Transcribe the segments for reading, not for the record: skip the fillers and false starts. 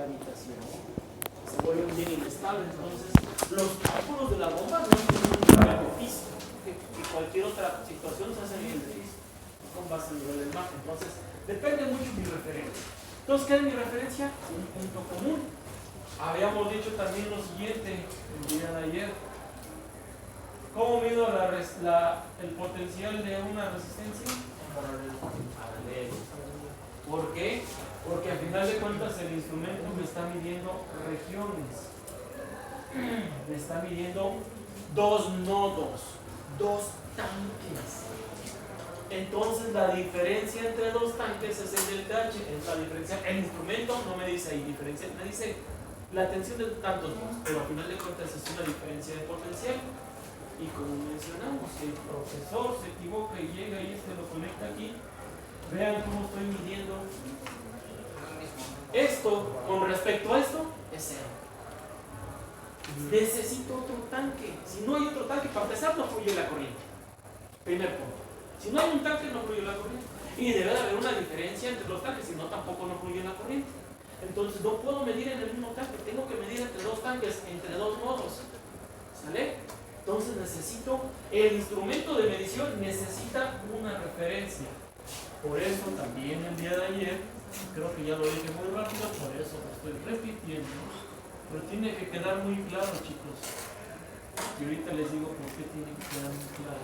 cavitación, se vuelven bien inestables. Entonces, los cálculos de la bomba no tienen un nivel físico, que cualquier otra situación se hace a nivel físico, con base al nivel del mar. Entonces, depende mucho de mi referencia. Entonces, ¿qué es mi referencia? Un punto común. Habíamos dicho también lo siguiente el día de ayer. ¿Cómo mido el potencial de una resistencia? Paralelo. ¿Por qué? Porque al final de cuentas el instrumento me está midiendo regiones. Me está midiendo dos nodos, dos tanques. Entonces la diferencia entre dos tanques es el delta H, es la diferencia. El instrumento no me dice ahí diferencia, me dice la tensión de tantos nodos, pero al final de cuentas es una diferencia de potencial. Y como mencionamos, si el profesor se equivoca y llega y lo conecta aquí, vean cómo estoy midiendo. Esto, con respecto a esto, es cero. Necesito otro tanque. Si no hay otro tanque, para empezar, no fluye la corriente. Primer punto. Si no hay un tanque, no fluye la corriente. Y debe de haber una diferencia entre los tanques, si no, tampoco no fluye la corriente. Entonces, no puedo medir en el mismo tanque, tengo que medir entre dos tanques, entre dos nodos. ¿Sale? Entonces, el instrumento de medición necesita una referencia. Por eso, también el día de ayer, creo que ya lo dije muy rápido, por eso lo estoy repitiendo. Pero tiene que quedar muy claro, chicos. Y ahorita les digo por qué tiene que quedar muy claro.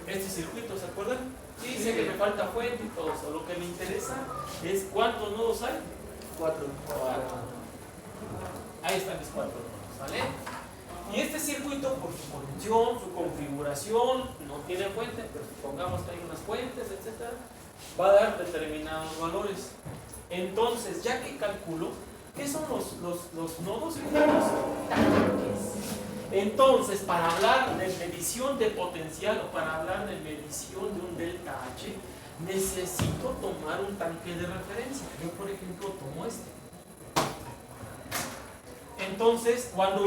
Este circuito, ¿se acuerdan? Sí, sé que me falta fuente y todo eso. Lo que me interesa es cuántos nodos hay. 4. Ahí están mis 4 nodos, ¿vale? Y este circuito, por su función, su configuración, no tiene fuente, pero supongamos que hay unas fuentes, etc., va a dar determinados valores. Entonces, ya que calculo, ¿qué son los nodos? Los tanques. Entonces, para hablar de medición de potencial o para hablar de medición de un delta H, necesito tomar un tanque de referencia. Yo, por ejemplo, tomo este. Entonces, como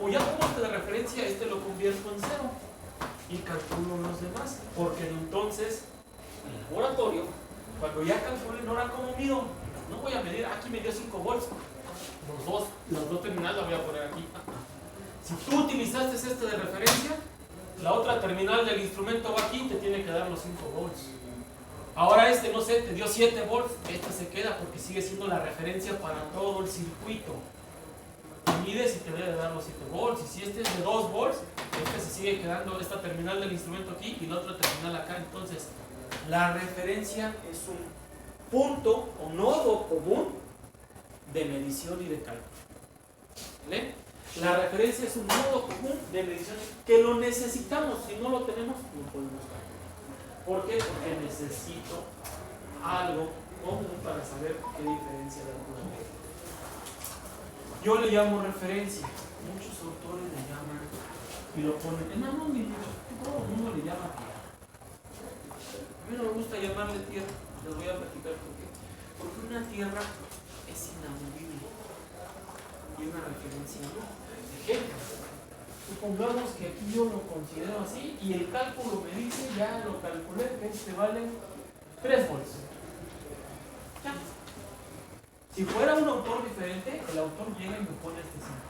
ya tomo este de referencia, este lo convierto en 0 y calculo los demás. Porque entonces, en el laboratorio, cuando ya calculen ahora cómo mido, no voy a medir, aquí me dio 5 volts. Los dos terminales la voy a poner aquí. Si tú utilizaste este de referencia, la otra terminal del instrumento va aquí y te tiene que dar los 5 volts. Ahora no sé, te dio 7 volts, esta se queda porque sigue siendo la referencia para todo el circuito. Mides y te debe dar los 7 volts. Y si este es de 2 volts, se sigue quedando esta terminal del instrumento aquí y la otra terminal acá. Entonces, la referencia es un punto o nodo común de medición y de cálculo. ¿Vale? La referencia es un nodo común de medición que lo necesitamos. Si no lo tenemos, no podemos calcular. ¿Por qué? Porque necesito algo común para saber qué diferencia de alguna vez. Yo le llamo referencia. Muchos autores le llaman y lo ponen en anónimo. Todo el mundo le llama tierra. A mí no me gusta llamarle tierra. Les voy a platicar por qué. Porque una tierra es inamovible y una referencia no. Ejemplo, supongamos que aquí yo lo considero así y el cálculo me dice, ya lo calculé, que este vale 3 volts. Ya. Si fuera un autor diferente, el autor llega y me pone este signo.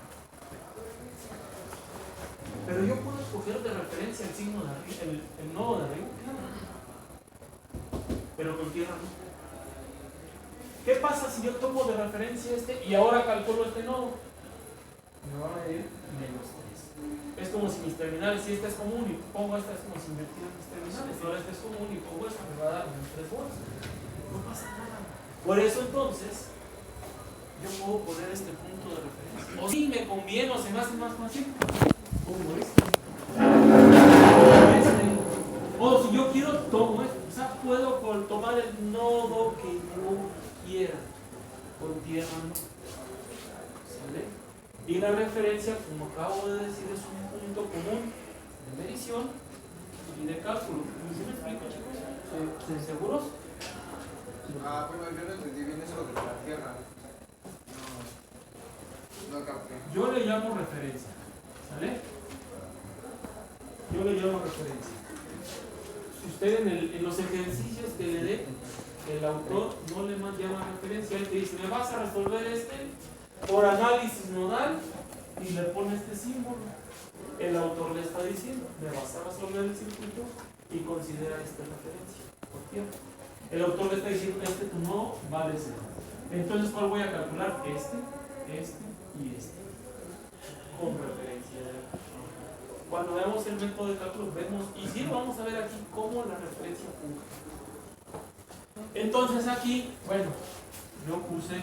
Pero yo puedo escoger de referencia el signo de arriba, el nodo de arriba, claro. Pero con tierra no. ¿Qué pasa si yo tomo de referencia este y ahora calculo este nodo? Me van a ir menos 3. Es como si mis terminales, si esta es común y pongo esta, es como si invertiera mis terminales. Ahora esta es común y pongo esta, me va a dar menos 3 volts. No pasa nada. Por eso entonces, yo puedo poner este punto de referencia. O si me conviene o se me hace más fácil, pongo este. O si yo quiero, tomo este. O sea, puedo tomar el nodo que yo quiera. Con tierra no. ¿Sale? Y la referencia, como acabo de decir, es un punto común de medición y de cálculo. ¿Sí me explico, chicos? ¿Seguros? Bueno, yo no entendí bien eso de la tierra. No capté. Yo le llamo referencia. ¿Sale? Yo le llamo referencia. Si usted en los ejercicios que le dé, el autor no le llama referencia, él te dice, me vas a resolver por análisis nodal y le pone este símbolo. El autor le está diciendo, me vas a resolver el circuito y considera esta referencia por tierra. El autor le está diciendo, tu nodo vale 0. Entonces, ¿cuál voy a calcular? Este y este. Con referencia. Cuando veamos el método de cálculo, vemos, y sí lo vamos a ver aquí, cómo la referencia funge. Entonces aquí, bueno, yo puse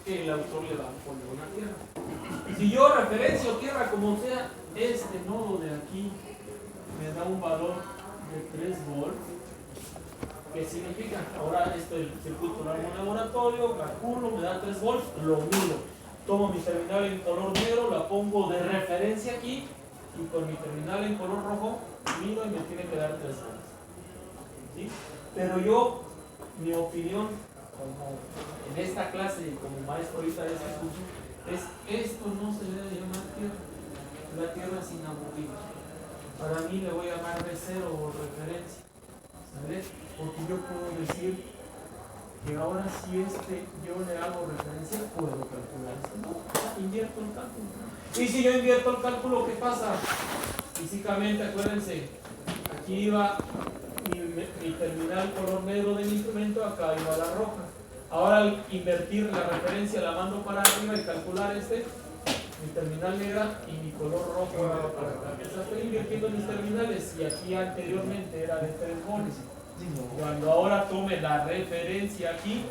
que el autor le va a poner una tierra. Si yo referencio tierra como sea, este nodo de aquí me da un valor de 3 volts. ¿Qué significa? Ahora el circuito lo hago en laboratorio, calculo, me da 3 volts, lo mido. Tomo mi terminal en color negro, la pongo de referencia aquí y con mi terminal en color rojo mido y me tiene que dar 3 volts. ¿Sí? Pero yo, mi opinión, como en esta clase y como maestro ahorita de este curso, es esto no se le debe llamar tierra. La tierra es inamovible. Para mí le voy a llamar R0 o referencia. ¿Sabes? Porque yo puedo decir que ahora si yo le hago referencia, puedo calcular esto. No, invierto el cálculo. Y si yo invierto el cálculo, ¿qué pasa? Físicamente, acuérdense, aquí iba mi terminal color negro de mi instrumento, acá iba la roja. Ahora al invertir la referencia, la mando para arriba y calcular mi terminal negra y mi color rojo va para acá. O sea, estoy invirtiendo mis terminales y aquí anteriormente era de 3 volts. Cuando ahora tome la referencia aquí,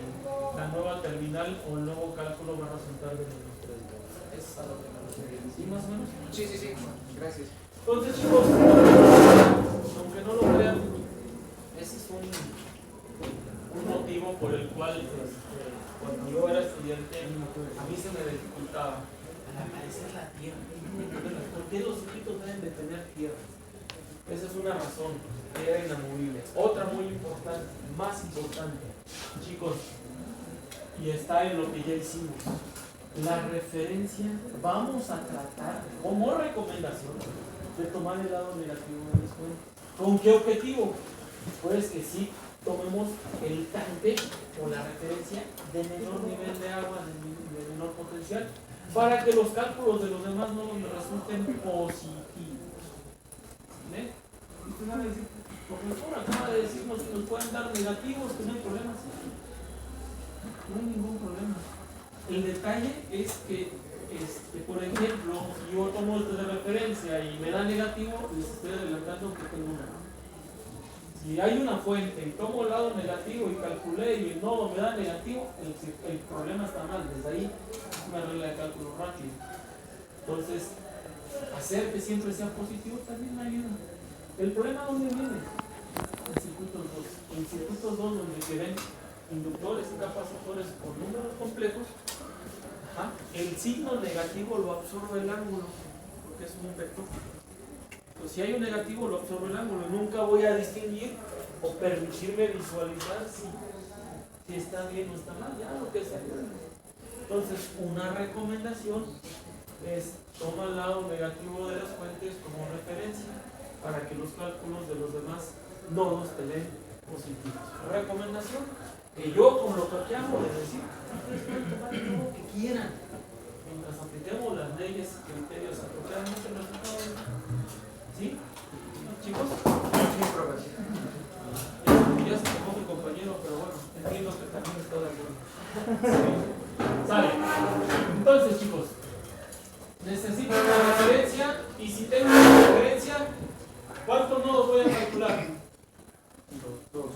la nueva terminal o el nuevo cálculo va a resultar de menos 3 volts. Eso es a lo que me refiero. ¿Sí, más o menos? Sí. Gracias. Entonces, chicos, aunque no lo crean, ese es un motivo por el cual cuando yo era estudiante a mí se me dificultaba aparecer la tierra. ¿Por qué los circuitos deben de tener tierra? Esa es una razón, era inamovible. Otra muy importante, más importante, chicos, y está en lo que ya hicimos. La referencia, vamos a tratar como recomendación de tomar el lado negativo de descuento. ¿Con qué objetivo? Pues que sí tomemos el tanque o la referencia de menor nivel de agua, de menor potencial, para que los cálculos de los demás no nos resulten positivos. ¿Ven? Y usted va a decir, profesor, acaba de decirnos que nos pueden dar negativos, que no hay problema. No hay ningún problema. El detalle es que, por ejemplo, si yo tomo esto de referencia y me da negativo, les estoy adelantando que tengo una. Si hay una fuente y tomo el lado negativo y calculé y el nodo me da negativo, el problema está mal. Desde ahí es una regla de cálculo rápido. Entonces, hacer que siempre sea positivo también me ayuda. ¿El problema dónde viene? En circuitos 2. En circuitos 2 donde se ven inductores y capacitores con números complejos, el signo negativo lo absorbe el ángulo, porque es un vector. Pues si hay un negativo lo absorbe el ángulo. Nunca voy a distinguir o permitirme visualizar si está bien o está mal, ya lo que sea. Entonces, una recomendación es toma el lado negativo de las fuentes como referencia para que los cálculos de los demás nodos te den positivos. Recomendación que yo con lo que hago es decir, ustedes pueden tomar el nodo que quieran mientras apliquemos las leyes y criterios apropiadamente el resultado. ¿Sí? ¿Chicos? Sí, profesor. Ya se tomó mi compañero, pero bueno, entiendo que también está de acuerdo. Sí. Sale. Entonces, chicos, necesito una referencia y si tengo una referencia, ¿cuántos nodos voy a calcular? Dos.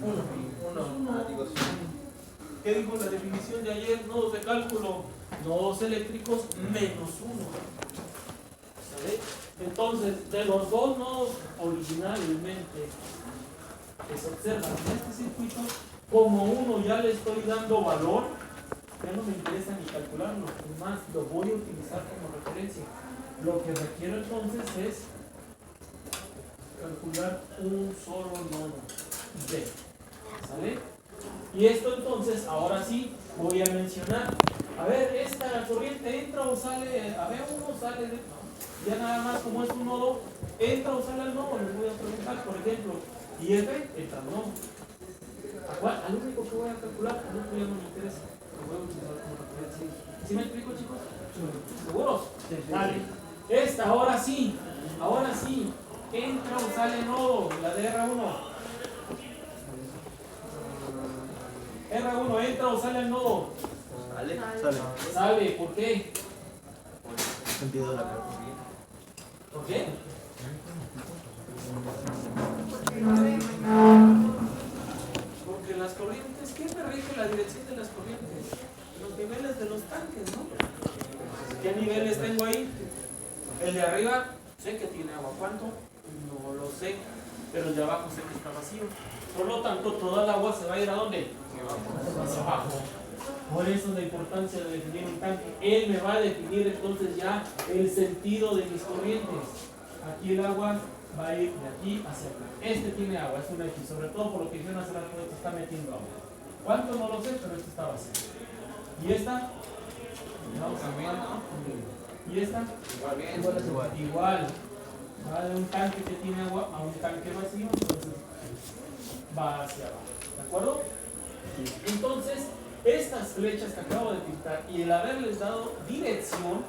Uno. ¿Qué dijo la definición de ayer? Nodos de cálculo, nodos eléctricos menos 1. ¿Sabe? Entonces, de los dos nodos originalmente que se observan en este circuito, como uno ya le estoy dando valor, ya no me interesa ni calcularlo, más lo voy a utilizar como referencia. Lo que requiero entonces es calcular un solo nodo B. ¿Sale? Y esto entonces, ahora sí, voy a mencionar. A ver, ¿esta corriente entra o sale? A ver, uno sale de... No. ya nada más como es un nodo, entra o sale al nodo, les voy a preguntar, por ejemplo, y F entra al nodo. Al único que voy a calcular, al otro ya no me interesa, lo voy a utilizar como referencia. ¿Sí me explico, chicos? ¿Seguros? Vale. Esta, ahora sí, entra o sale nodo, la de R1. R1 entra o sale al nodo. Sale, ¿por qué? Sentido de la cartilla. ¿Por qué? Porque las corrientes, ¿quién me rige la dirección de las corrientes? Los niveles de los tanques, ¿no? ¿Qué niveles tengo ahí? El de arriba, sé que tiene agua. ¿Cuánto? No lo sé. Pero el de abajo sé que está vacío. Por lo tanto, toda el agua se va a ir ¿a dónde? Hacia abajo. Por eso la importancia de definir un tanque. Él me va a definir entonces ya el sentido de mis corrientes. Aquí el agua va a ir de aquí hacia acá. Este tiene agua, es un X. Sobre todo por lo que dijeron hace rato, este está metiendo agua. ¿Cuánto? No lo sé, pero este está vacío. ¿Y esta? Vamos a ver. ¿Y esta? Igual. Va de un tanque que tiene agua a un tanque vacío, entonces va hacia abajo. ¿De acuerdo? Entonces, estas flechas que acabo de pintar y el haberles dado dirección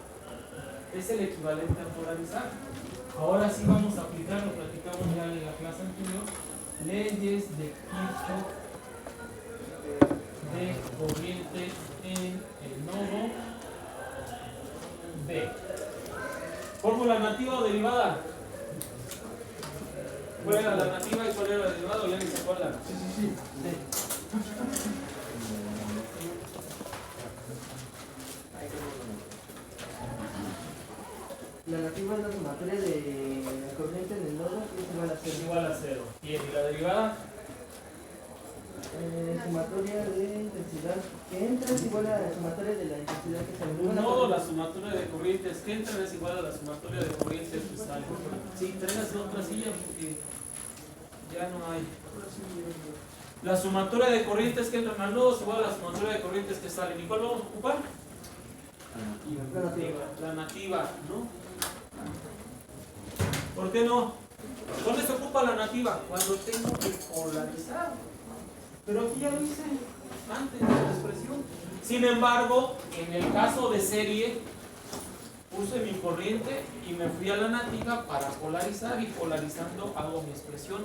es el equivalente a polarizar. Ahora sí vamos a aplicar, lo platicamos ya en la clase anterior, leyes de Kirchhoff de corriente en el nodo B. ¿Fórmula nativa o derivada? ¿Cuál era la nativa y cuál era la derivada? ¿Ya ni se acuerdan? Sí. La nativa es la sumatoria de la corriente en el nodo que es igual a 0. Es igual a 0. ¿Y la derivada? Sumatoria de intensidad que entra es igual a la sumatoria de la intensidad que sale. En un nodo la sumatoria de corrientes que entran es igual a la sumatoria de corrientes que salen. Sí, tráigase otra silla porque ya no hay. La sumatoria de corrientes que entran al nodo es igual a la sumatoria de corrientes que salen. ¿Y cuál vamos a ocupar? La nativa, ¿no? ¿Por qué no? ¿Dónde se ocupa la nativa? Cuando tengo que polarizar. Pero aquí ya lo hice antes de la expresión. Sin embargo, en el caso de serie, puse mi corriente y me fui a la nativa para polarizar, y polarizando hago mi expresión.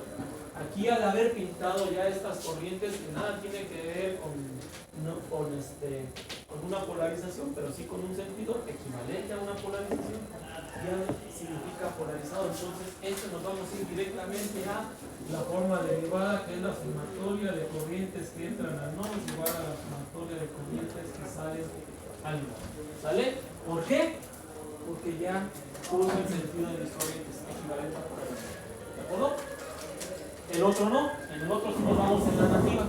Aquí, al haber pintado ya estas corrientes que nada tiene que ver con una polarización, pero sí con un sentido equivalente a una polarización, ya significa polarizado. Entonces, nos vamos a ir directamente a la forma derivada, que es la sumatoria de corrientes que entran al nodo es igual a la sumatoria de corrientes que salen al nodo. ¿Sale? ¿Por qué? Porque ya puse el sentido de mis corrientes equivalente a polarización. ¿De acuerdo? El otro no. En el otro sí nos vamos en la nativa.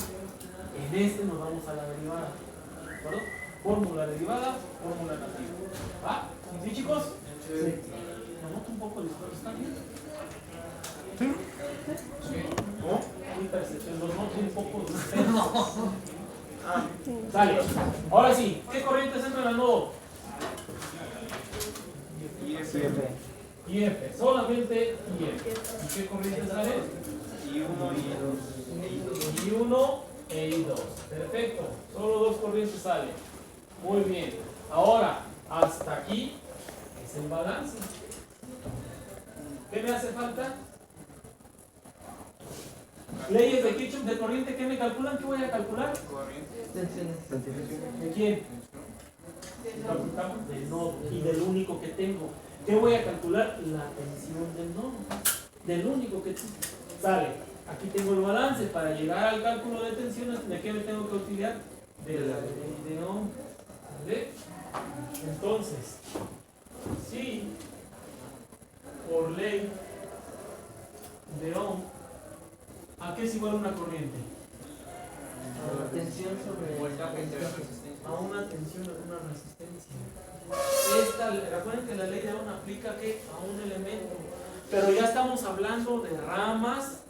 En este nos vamos a la derivada. ¿De acuerdo? Fórmula derivada, fórmula nativa. ¿Va? ¿Sí, chicos? Sí. Me noto un poco disperso. ¿Está bien? ¿No? Muy percepción. Los noto un poco dispersos. Dale. Ahora sí. ¿Qué corrientes entran al nodo? Y F. Solamente y F. ¿Y qué corrientes salen? I1 e I2. Perfecto. Solo dos corrientes salen. Muy bien. Ahora, hasta aquí es el balance. ¿Qué me hace falta? Leyes de Kirchhoff de corriente. ¿Qué me calculan? ¿Qué voy a calcular? ¿De quién? Del nodo y del único que tengo. ¿Qué voy a calcular? La tensión del nodo. Del único que tengo. Sale. Aquí tengo el balance. Para llegar al cálculo de tensiones, ¿de qué me tengo que utilizar? De la ley de Ohm. ¿Vale? Entonces, si por ley de Ohm, ¿a qué es igual una corriente? A la tensión sobre a una tensión, a una resistencia. Recuerden que la ley de Ohm aplica ¿qué? A un elemento. Pero ya estamos hablando de ramas,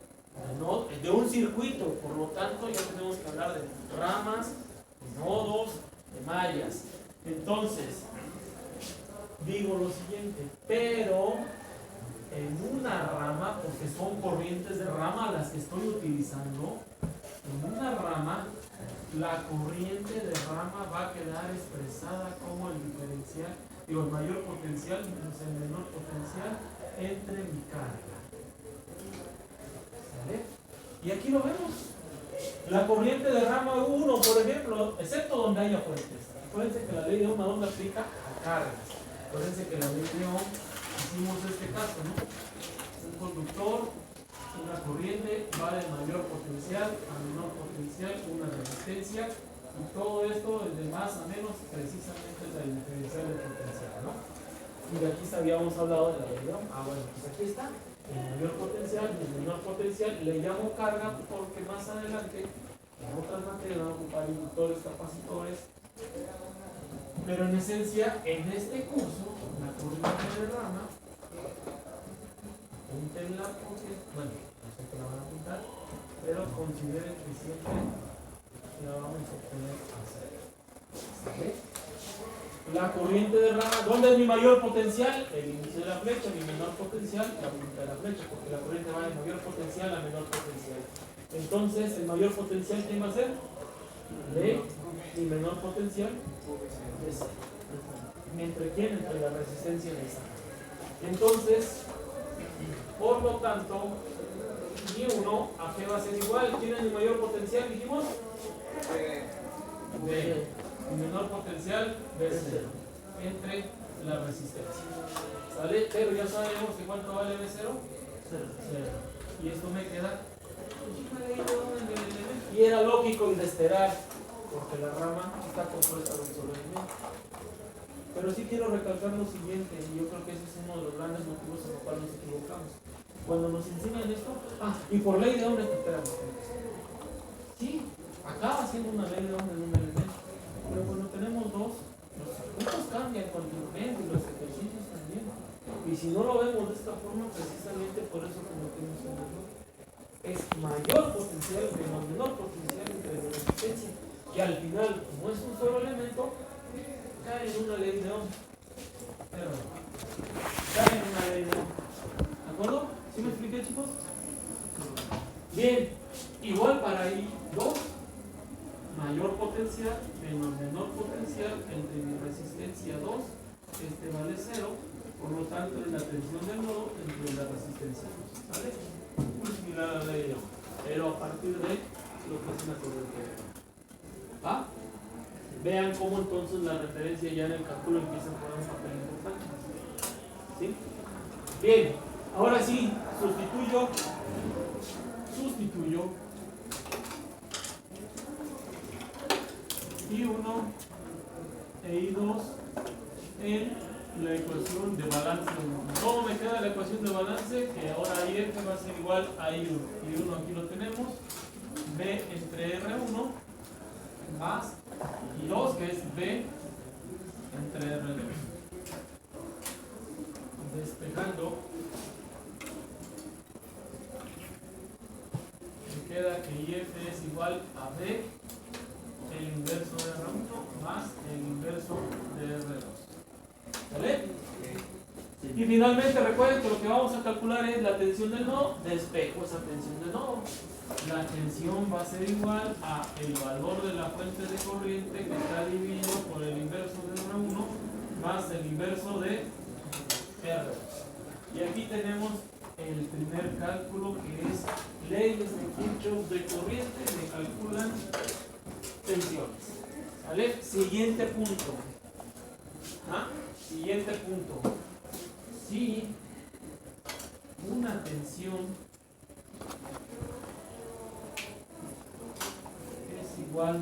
de un circuito, por lo tanto ya tenemos que hablar de ramas, de nodos, de mallas. Entonces, digo lo siguiente, pero en una rama, porque son corrientes de rama las que estoy utilizando, en una rama, la corriente de rama va a quedar expresada como el diferencial, digo, el mayor potencial menos el menor potencial entre mi carga. ¿Sale? Y aquí lo vemos. La corriente de rama 1, por ejemplo, excepto donde haya fuentes. Acuérdense que la ley de Ohm ¿a dónde aplica? A cargas. Acuérdense que la ley de Ohm, hicimos este caso, ¿no? Un conductor, una corriente va de mayor potencial a menor potencial, una resistencia, y todo esto de más a menos precisamente es la diferencial de potencial, ¿no? Y de aquí habíamos hablado de la ley de Ohm. Bueno, pues aquí está. El mayor potencial y el menor potencial le llamo carga porque más adelante en otras materias van a ocupar inductores, capacitores, pero en esencia en este curso la corriente de rama, apúntenla porque, bueno, no sé que la van a apuntar, pero consideren que siempre la vamos a obtener así. ¿Sí? La corriente de rama, ¿dónde es mi mayor potencial? El inicio de la flecha, mi menor potencial, la punta de la flecha, porque la corriente va de mayor potencial a menor potencial. Entonces, el mayor potencial, ¿quién va a ser? D, y menor potencial, S. ¿Entre quién? Entre la resistencia de esa. Entonces, por lo tanto, I1, ¿a qué va a ser igual? ¿Quién es mi mayor potencial? Dijimos. D. Y menor potencial, B0, entre la resistencia. ¿Sale? Pero ya sabemos que ¿cuánto vale B0? 0. Y esto me queda. Y era lógico y de esperar, porque la rama está compuesta de un solo elemento. Pero sí quiero recalcar lo siguiente, y yo creo que ese es uno de los grandes motivos en los cuales nos equivocamos. Cuando nos enseñan esto, y por ley de Ohm, esperamos. Sí, acaba siendo una ley de Ohm en un elemento. Pero cuando tenemos dos, los circuitos cambian continuamente y los ejercicios también. Y si no lo vemos de esta forma, precisamente por eso cometemos el error. Es mayor potencial menos menor potencial entre la resistencia. Y al final, como es un solo elemento, cae en una ley de Ohm. Pero cae en una ley de Ohm. ¿De acuerdo? ¿Sí me expliqué, chicos? Bien, igual para I2. Mayor potencial menos menor potencial entre mi resistencia 2, este vale 0, por lo tanto es la tensión del nodo entre la resistencia 2, ¿vale? Muy similar a la ley de Ohm, pero a partir de lo que es una corriente de Ohm. ¿Va? Vean cómo entonces la referencia ya en el cálculo empieza a jugar un papel importante. ¿Sí? Bien, ahora sí, sustituyo I1 e I2 en la ecuación de balance. ¿Cómo me queda la ecuación de balance? Que ahora IF va a ser igual a I1. I1 aquí lo tenemos. B entre R1 más I2, que es B entre R2. Despejando, me queda que IF es igual a B el inverso de R1 más el inverso de R2. ¿Vale? Y finalmente recuerden que lo que vamos a calcular es la tensión del nodo. Despejo esa tensión del nodo. La tensión va a ser igual a el valor de la fuente de corriente que está dividido por el inverso de R1 más el inverso de R2. Y aquí tenemos el primer cálculo, que es leyes de Kirchhoff de corriente, me calculan tensiones. ¿Vale? Siguiente punto. Siguiente punto. Si una tensión es igual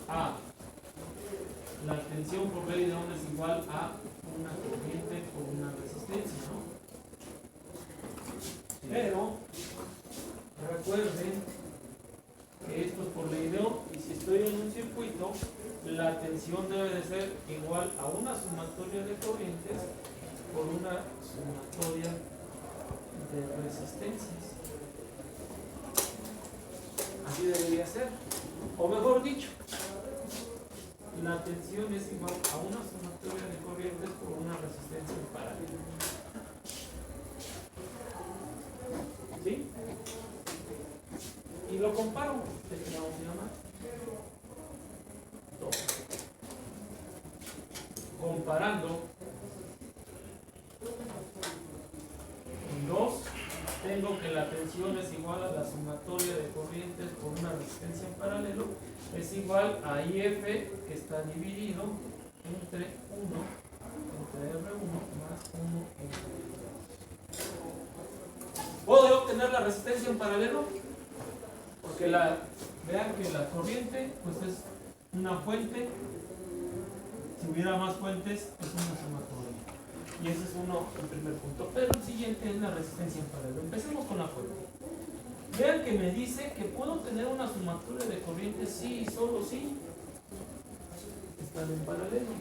a la tensión por ley de Ohm es igual a una corriente por una resistencia, ¿no? Pero recuerden que esto es por ley de Ohm, y si estoy en un circuito, la tensión debe de ser igual a una sumatoria de corrientes por una sumatoria de resistencias. Así debería ser. O mejor dicho, la tensión es igual a una sumatoria de corrientes por una resistencia en paralelo. ¿Sí? Y lo comparo. Este vamos a llamar 2. Comparando en 2, tengo que la tensión es igual a la sumatoria de corrientes por una resistencia en paralelo, es igual a IF, que está dividido entre 1, entre R1 más 1 entre R2. ¿Puedo yo obtener la resistencia en paralelo? Porque vean que la corriente pues es una fuente. Si hubiera más fuentes, es una sumatoria. Y ese es el primer punto. Pero el siguiente es la resistencia en paralelo. Empecemos con la fuente. Vean que me dice que puedo tener una sumatoria de corrientes sí y solo sí están en paralelo.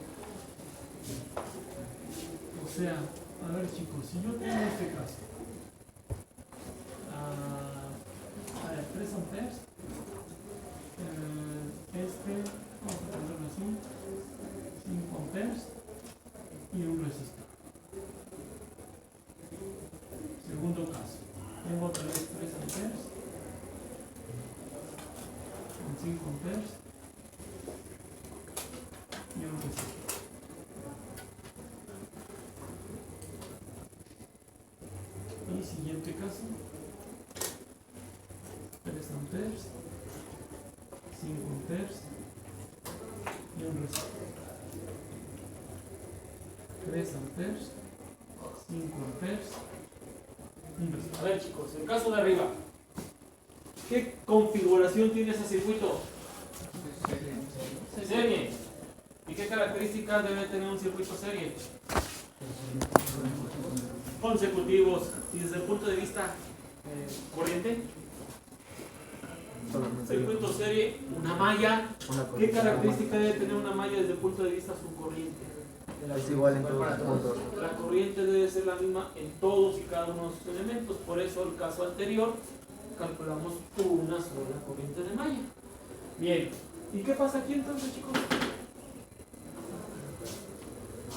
O sea, a ver chicos, si yo tengo este caso, 3 amperes, vamos a ponerlo así, 5 amperes y un resistor. Segundo caso, tengo otra vez 3 amperes con 5 amperes y un resistor. Y siguiente caso, 3 amperes, 5 amperes y un resistor. 3 amperes, 5 amperes, un resistor. A ver chicos, el caso de arriba, ¿qué configuración tiene ese circuito? Serie. ¿Y qué características debe tener un circuito serie? Consecutivos. Y desde el punto de vista corriente, circuito serie, una malla. ¿Qué característica debe tener una malla desde el punto de vista subcorriente? Es igual en todos los puntos. La corriente debe ser la misma en todos y cada uno de sus elementos. Por eso el caso anterior calculamos una sola corriente de malla. Bien. ¿Y qué pasa aquí entonces, chicos?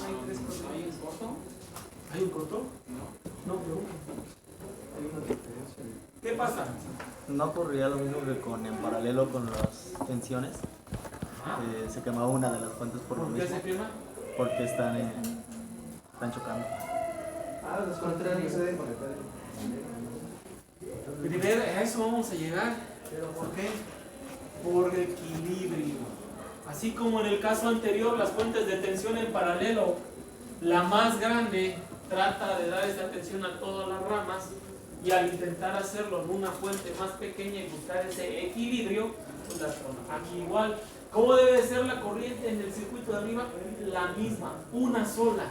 Hay 3 corrientes. ¿Hay un corto? ¿Hay un corto? No, pero Hay una diferencia. ¿qué pasa? ¿No ocurría lo mismo que en paralelo con las tensiones? Se quemaba una de las fuentes por lo ¿Por qué mismo. se quema? Porque están chocando. Los contrarios se deben conectar. Primero, a eso vamos a llegar. ¿Pero por qué? Por equilibrio. Así como en el caso anterior, las fuentes de tensión en paralelo, la más grande trata de dar esa tensión a todas las ramas, y al intentar hacerlo en una fuente más pequeña y buscar ese equilibrio, pues la zona. Aquí igual. ¿Cómo debe ser la corriente en el circuito de arriba? La misma, una sola.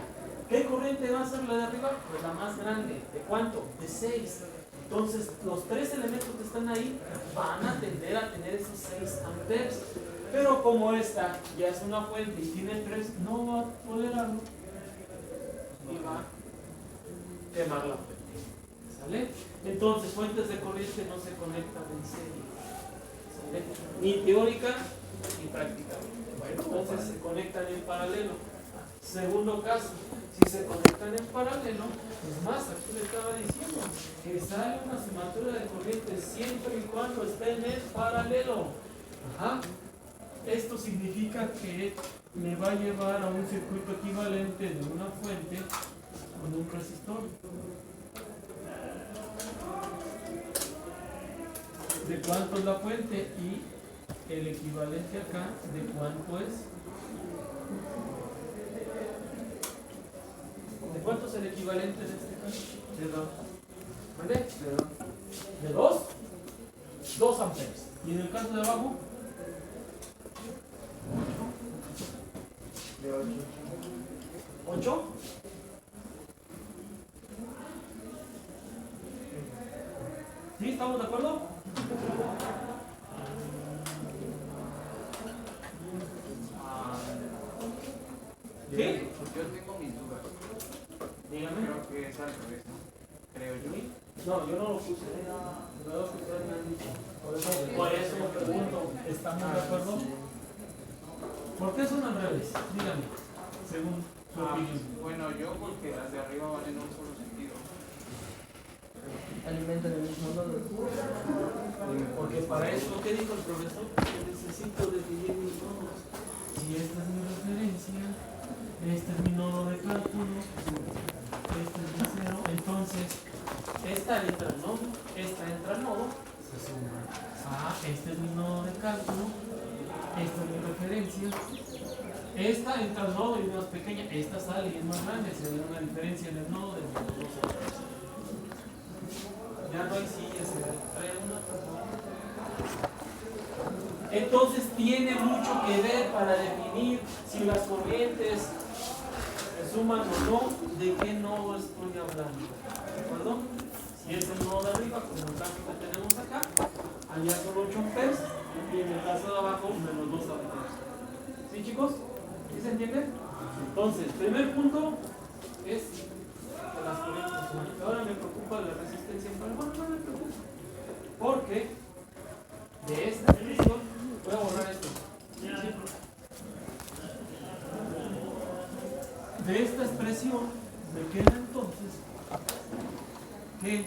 ¿Qué corriente va a ser la de arriba? Pues la más grande. ¿De cuánto? De 6. Entonces, los 3 elementos que están ahí van a tender a tener esos 6 amperes. Pero como esta ya es una fuente y tiene 3, no va a tolerarlo y va a quemar la fuente. ¿Sale? Entonces, fuentes de corriente no se conectan en serie. ¿Sale? Ni teórica ni prácticamente. Entonces se conectan en paralelo. Segundo caso, si se conectan en paralelo, es más, aquí le estaba diciendo que sale una sumatoria de corriente siempre y cuando estén en paralelo. Ajá. Esto significa que me va a llevar a un circuito equivalente de una fuente con un resistor. ¿De cuánto es la fuente? Y el equivalente acá, ¿de cuánto es? ¿De cuánto es el equivalente en este caso? De 2. ¿Vale? ¿De 2? 2 amperes. ¿Y en el caso de abajo? De 8. 8. ¿Sí? ¿Estamos de acuerdo? ¿Sí? Yo tengo mis dudas. Dígame. Creo que es al revés, ¿no? Creo yo. No, yo no lo puse. No lo que ustedes me han dicho. Por eso me pregunto, ¿estamos de acuerdo? ¿Por qué son al revés? Dígame, según su opinión. Bueno, yo porque las de arriba van en un solo sentido. Alimentan el mismo nodo. Porque para eso, ¿qué dijo el profesor? Que necesito definir mis nodos. Si esta es mi referencia, este es mi nodo de cálculo, este es mi cero, entonces esta entra al nodo, esta entra al nodo, se suma. Ah, este es mi nodo de cálculo, esta es mi referencia, esta entra al nodo y es más pequeña, esta sale y es más grande, se ve una diferencia en el nodo de los dos. Ya no hay sillas, se trae una, por favor. Entonces tiene mucho que ver para definir si las corrientes se suman o no, de qué nodo estoy hablando. ¿De acuerdo? Si es el nodo de arriba, como el caso que tenemos acá, allá son 8 amperes y en el caso de abajo menos 2 amperes. ¿Sí, chicos? ¿Sí se entiende? Entonces, primer punto es que las corrientes se suman. Ahora me preocupa la resistencia en paralelo. Bueno, no me preocupa. Porque de esta expresión voy a borrar esto. De esta expresión me queda entonces que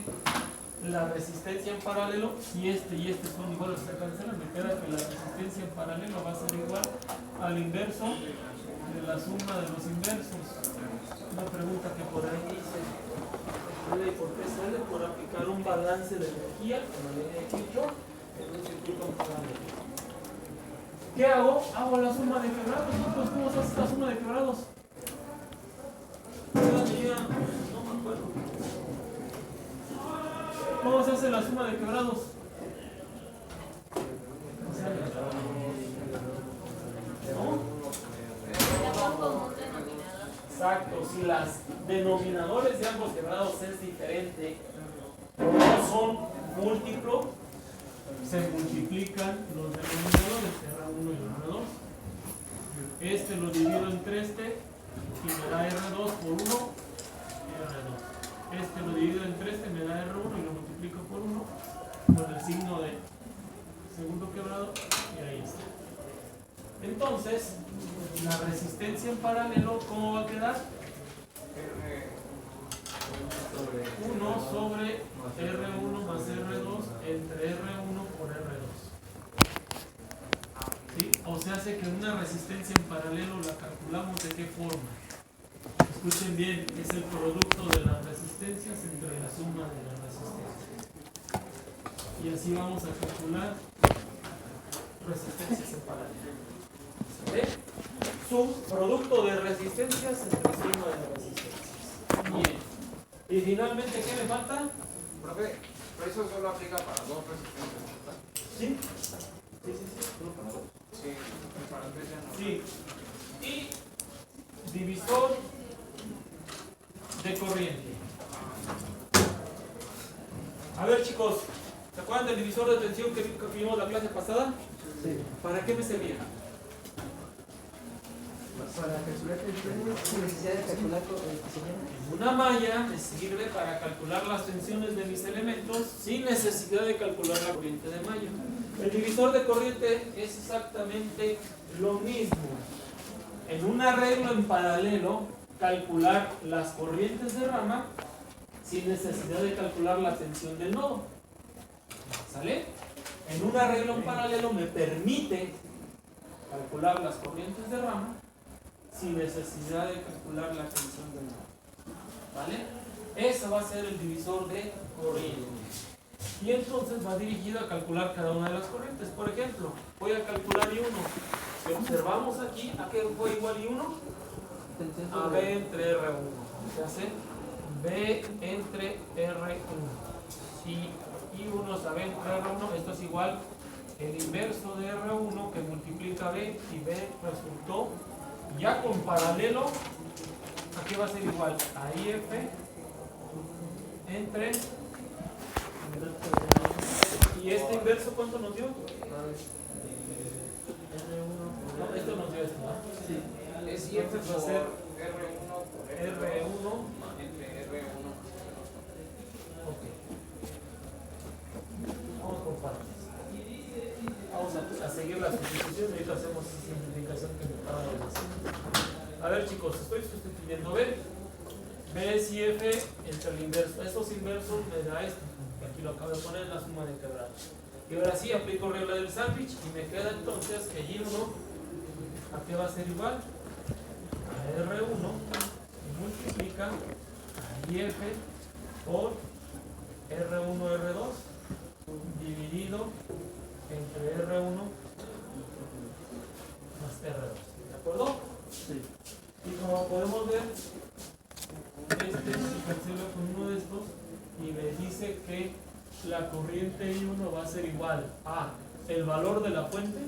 la resistencia en paralelo, si este y este son iguales, se cancelan, me queda que la resistencia en paralelo va a ser igual al inverso de la suma de los inversos. Una pregunta que por ahí dice, ¿y por qué sale? Por aplicar un balance de energía, como le he dicho, en un circuito en paralelo. ¿Qué hago? Hago la suma de quebrados. Entonces, ¿cómo se hace la suma de quebrados? No me acuerdo. ¿Cómo se hace la suma de quebrados? ¿No? Exacto, si las denominadores de ambos quebrados es diferente, no son múltiplos, se multiplican los denominadores, R1 y R2. Este lo divido entre este y me da R2 por 1, R2. Este lo divido entre este, me da R1 y lo multiplico por 1 con el signo de segundo quebrado y ahí está. Entonces, la resistencia en paralelo, ¿cómo va a quedar? 1 sobre R1 más R2 entre R1 por R2. ¿Sí? O sea, hace que una resistencia en paralelo la calculamos de qué forma. Escuchen bien, es el producto de las resistencias entre la suma de las resistencias. Y así vamos a calcular resistencias en paralelo. ¿Sí? Su producto de resistencias entre la suma de las resistencias. Bien. Y finalmente, ¿qué me falta? Profe, pero eso solo aplica para dos resistencias, ¿verdad? ¿Sí? Sí. ¿Solo para dos? Sí, para tres ya no. Sí. Y divisor de corriente. A ver, chicos, ¿se acuerdan del divisor de tensión que vimos la clase pasada? Sí. ¿Para qué me servía? Para calcular tensiones sin necesidad de calcular tensiones. Una malla me sirve para calcular las tensiones de mis elementos sin necesidad de calcular la corriente de malla. El divisor de corriente es exactamente lo mismo. En un arreglo en paralelo, calcular las corrientes de rama sin necesidad de calcular la tensión del nodo. ¿Sale? En un arreglo en paralelo me permite calcular las corrientes de rama sin necesidad de calcular la tensión del nodo. ¿Vale? Ese va a ser el divisor de corriente. Y entonces va dirigido a calcular cada una de las corrientes. Por ejemplo, voy a calcular I1. Si observamos aquí, ¿a qué fue igual I1? A B entre R1. ¿Se hace? B entre R1. Y I1 a B entre R1, esto es igual el inverso de R1 que multiplica B, y B resultó ya con paralelo. ¿A qué va a ser igual? A IF entre. ¿Y este inverso cuánto nos dio? R1. No, esto nos dio esto, ¿no? Sí. Es IF Entonces va a por ser R1 por R1 entre R1. Ok. Vamos por partes. Vamos a seguir la sustitución y ahorita hacemos esa simplificación que me me da esto. Aquí lo acabo de poner, la suma de quebrados. Y ahora sí aplico regla del sándwich y me queda entonces que Y1 ¿a qué va a ser igual? A R1 y multiplica a IF por R1 R2 dividido entre R1 más R2. ¿De acuerdo? Sí. Y como podemos ver, este se cancela con uno de estos y me dice que la corriente I1 va a ser igual a el valor de la fuente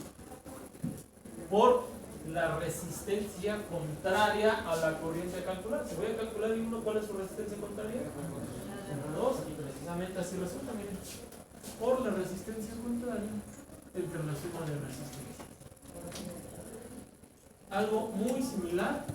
por la resistencia contraria a la corriente a calcular. Si voy a calcular I1, ¿cuál es su resistencia contraria? R2, y precisamente así resulta, miren, por la resistencia contraria entre la suma de resistencias. Algo muy similar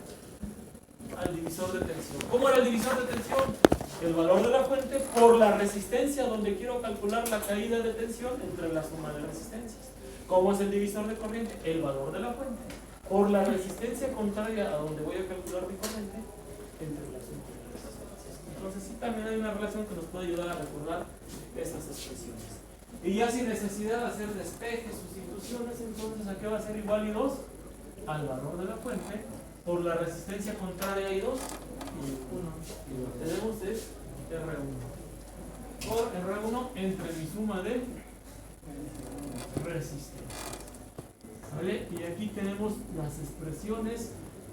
al divisor de tensión. ¿Cómo era el divisor de tensión? El valor de la fuente por la resistencia donde quiero calcular la caída de tensión entre la suma de resistencias. ¿Cómo es el divisor de corriente? El valor de la fuente por la resistencia contraria a donde voy a calcular mi corriente entre la suma de resistencias. Entonces sí, también hay una relación que nos puede ayudar a recordar estas expresiones. Y ya sin necesidad de hacer despejes, sustituciones, entonces ¿a qué va a ser igual I2? Al valor de la fuente por la resistencia contraria a I2 y tenemos es R1 por R1 entre mi suma de resistencia. ¿Vale? Y aquí tenemos las expresiones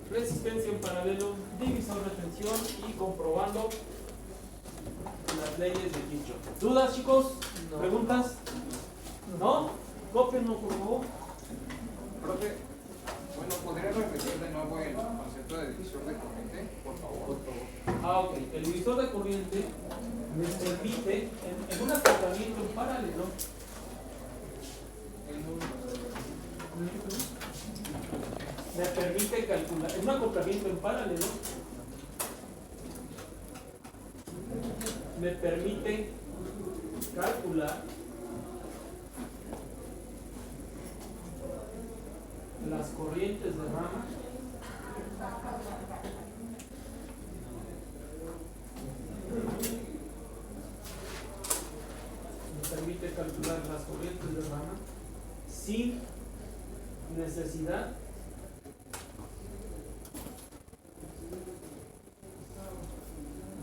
resistencia en paralelo, divisor de tensión y comprobando las leyes de Kirchhoff. ¿Dudas, chicos? No. ¿Preguntas? ¿No? Cópienlo, por favor. Profe, bueno, ¿podría repetir de nuevo el concepto de divisor de corriente, por favor? Ok. El divisor de corriente me permite, en un acoplamiento en paralelo, me permite calcular, en un acoplamiento en paralelo, me permite calcular las corrientes de rama sin necesidad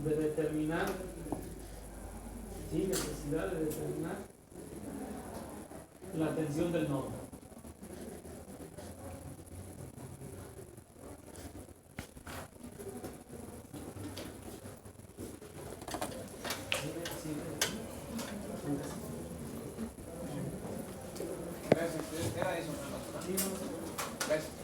de determinar, la tensión del nodo. Gracias, era eso. Gracias.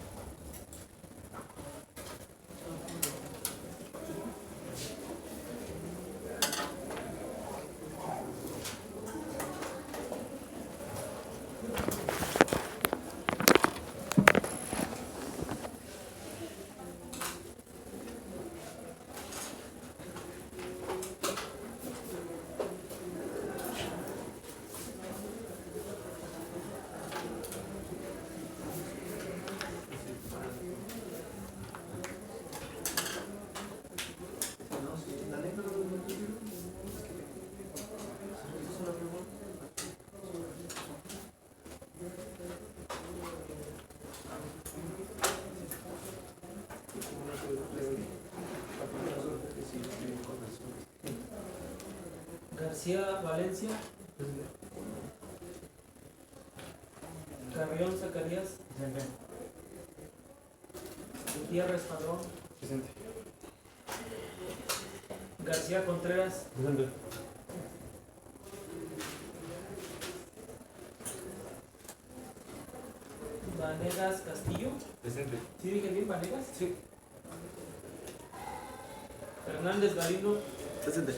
García Valencia, Carrión Zacarías, Gutiérrez Padrón, García Contreras, Vanegas Castillo. Presente. ¿Sí dije bien, Vanegas? Sí. Hernández Galindo, Presente.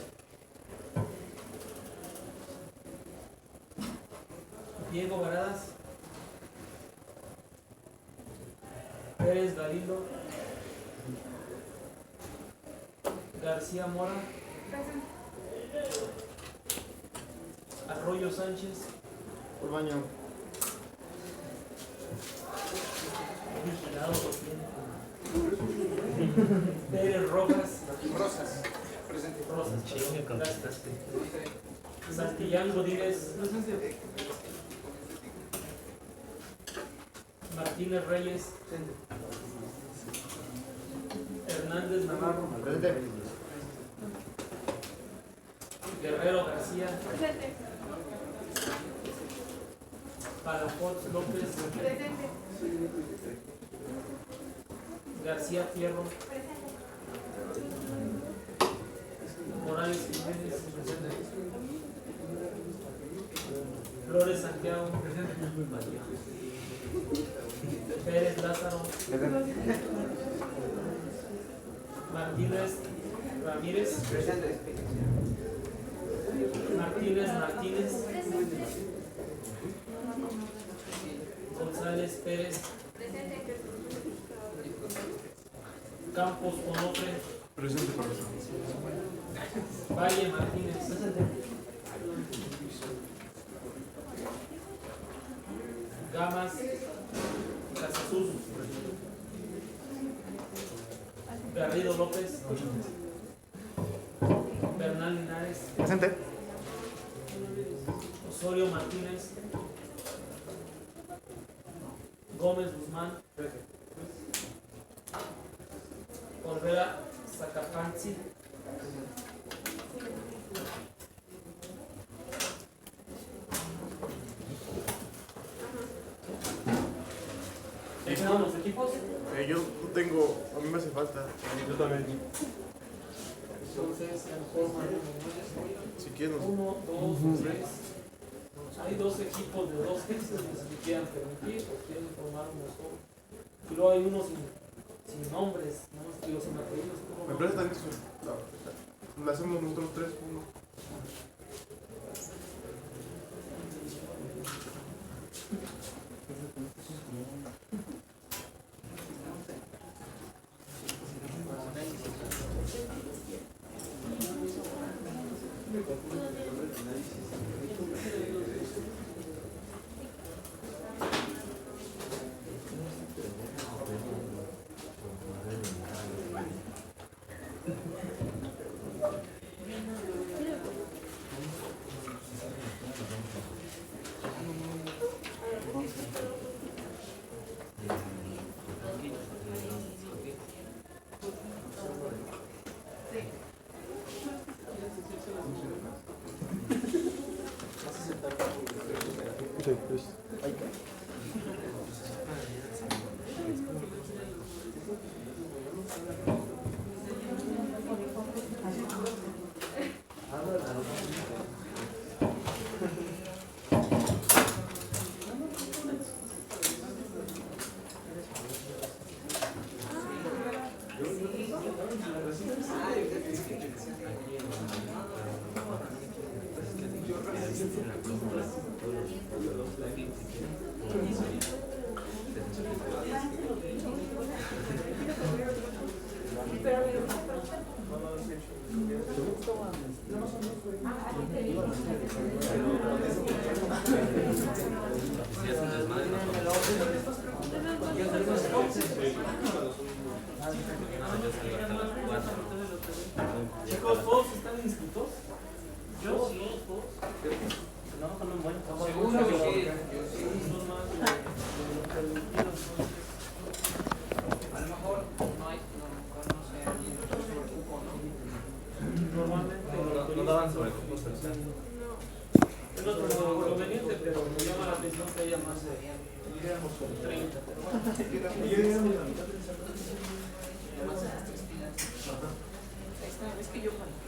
Diego Varadas, Pérez Galindo, García Mora, Arroyo Sánchez, Por baño. vigilado por tiempo. Pérez Rojas, Rosas. Presente. Rosas. Gracias. Santillán Godínez. Martínez Reyes. Hernández Navarro. Guerrero García. Palafox López. García Fierro. Morales Jiménez. Flores Santiago. Pérez Lázaro. Martínez Ramírez. Martínez Martínez. González Pérez. Campos Onofre. Presente, profesor. Valle Martínez. Gamas Casasus. Garrido López. Bernal Linares. Presente. Osorio Martínez. Gómez Guzmán. Olvera Zacapanzi. ¿Tenemos los equipos? Yo tengo, a mí me hace falta. Yo también. Entonces, forman Si quieres, 1, 2, 3. Hay dos equipos de dos gestos que se quieran permitir o quieren formar uno solo. Y luego hay unos sin nombres, ¿no? Digo, sin apellidos. me prestan eso. No, lo hacemos nosotros tres, uno. Chicos, ¿todos están inscritos? Yo, todos. No, son un buen. Seguro que sí. Son más A lo mejor no sé, alguien sobre el cupo, ¿no? normalmente No daban sobre cómo se es nuestro conveniente, pero me llama la atención que haya más de 30. Pero bueno. Es que yo falto.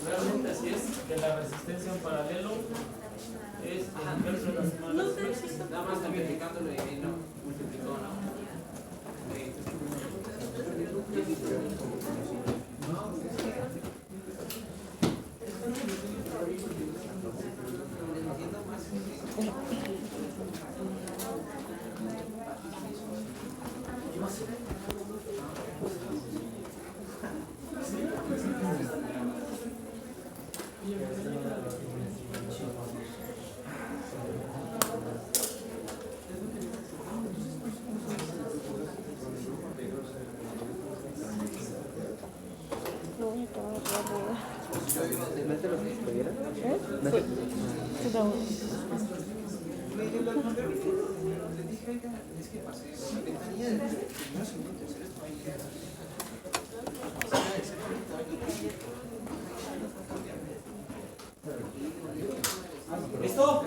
Realmente así es, que la resistencia en paralelo es el inverso de la suma de las inversas. Nada más multiplicándolo y ahí no multiplicó, ¿no? ¿Listo?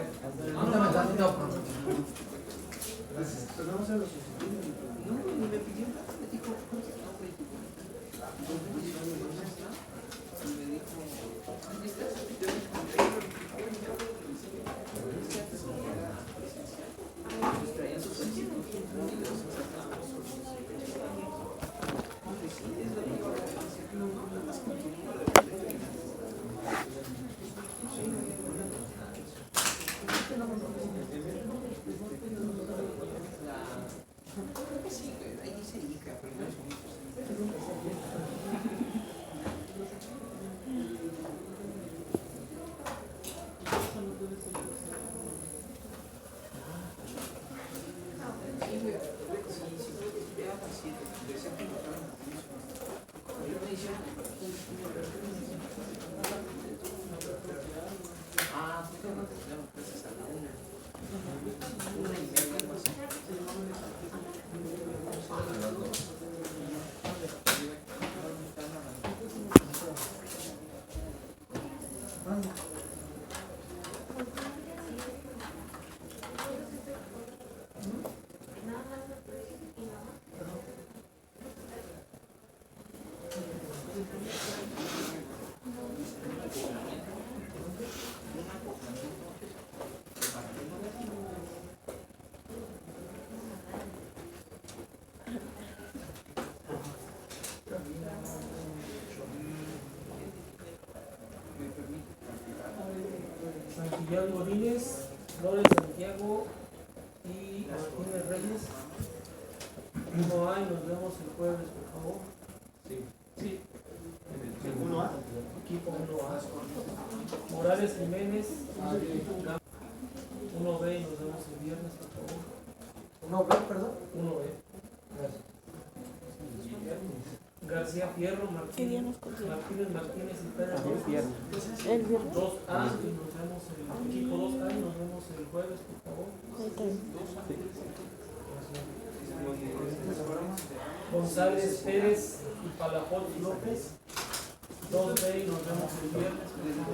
Santillán Godínez, Flores Santiago y Martínez Reyes. 1A y nos vemos el jueves, por favor. Sí. 1A. Equipo 1A. Morales Jiménez. 1B y nos vemos el viernes, por favor. 1B, perdón. 1B. García Fierro, Martínez Martínez y Pérez. El viernes. 2A y nos vemos el equipo 2A y nos vemos el jueves, por favor. González Pérez y Palajot López. 2B y nos vemos el viernes, por favor.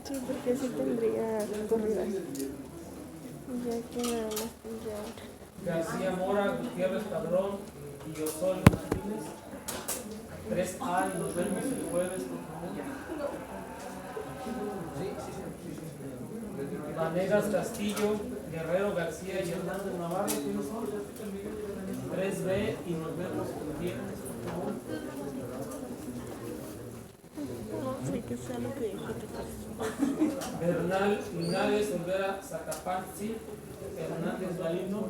Sí, porque sí tendría corridas. Ya que nada más ya. García Mora, Gutiérrez Padrón y Osorio Martínez. 3A y nos vemos el jueves, por favor. Vanegas Castillo, Guerrero García y Hernández Navarro. 3B y nos vemos el viernes, por favor. No sé qué sea lo que dijiste. Bernal Linares Olvera Zacapanzi, Hernández Balino.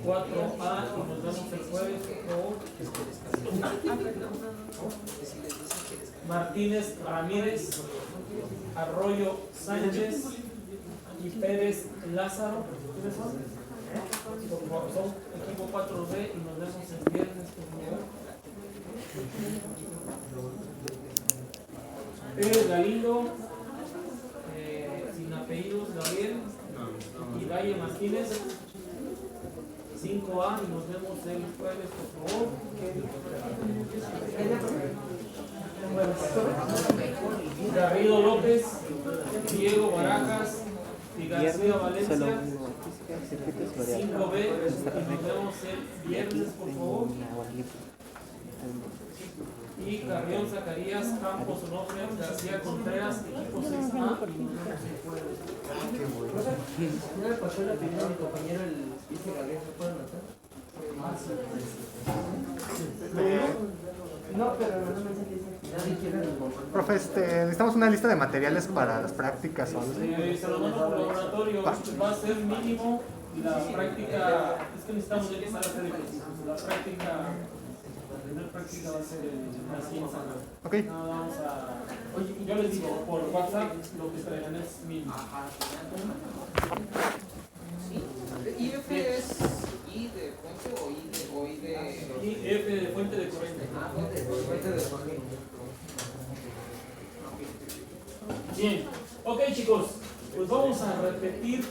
4A y nos vemos el jueves, por favor. Martínez Ramírez, Arroyo Sánchez y Pérez Lázaro. ¿Quiénes son? Son equipo 4B y nos vemos el viernes, por favor. Pérez Galindo, sin apellidos, Gabriel y Valle Martínez. 5A y nos vemos el jueves, por favor. Garrido López, Diego Barajas y García Valencia, solo uno. Circuitos variables. 5B, y nos vemos el viernes, por favor. Y Carrión Zacarías, Campos Onofre, García Contreras, equipo 6A. No me pasó la opinión de mi compañero el vice Gabriel, ¿se puede anotar? No, pero no me mensaje dice nadie quiere el bombo. Profe, necesitamos una lista de materiales para las prácticas o algo. Se lo mando por laboratorio, va a ser mínimo la práctica, es que necesitamos ya empezar a hacer ejercicios. La primera práctica va a ser la ciencia. Ok. No, vamos a, oye, yo les digo, por WhatsApp lo que traigan es mínimo. ¿IF es I de fuente o I de Y F de fuente de corriente. fuente de corriente? Bien, ok chicos, pues vamos a repetir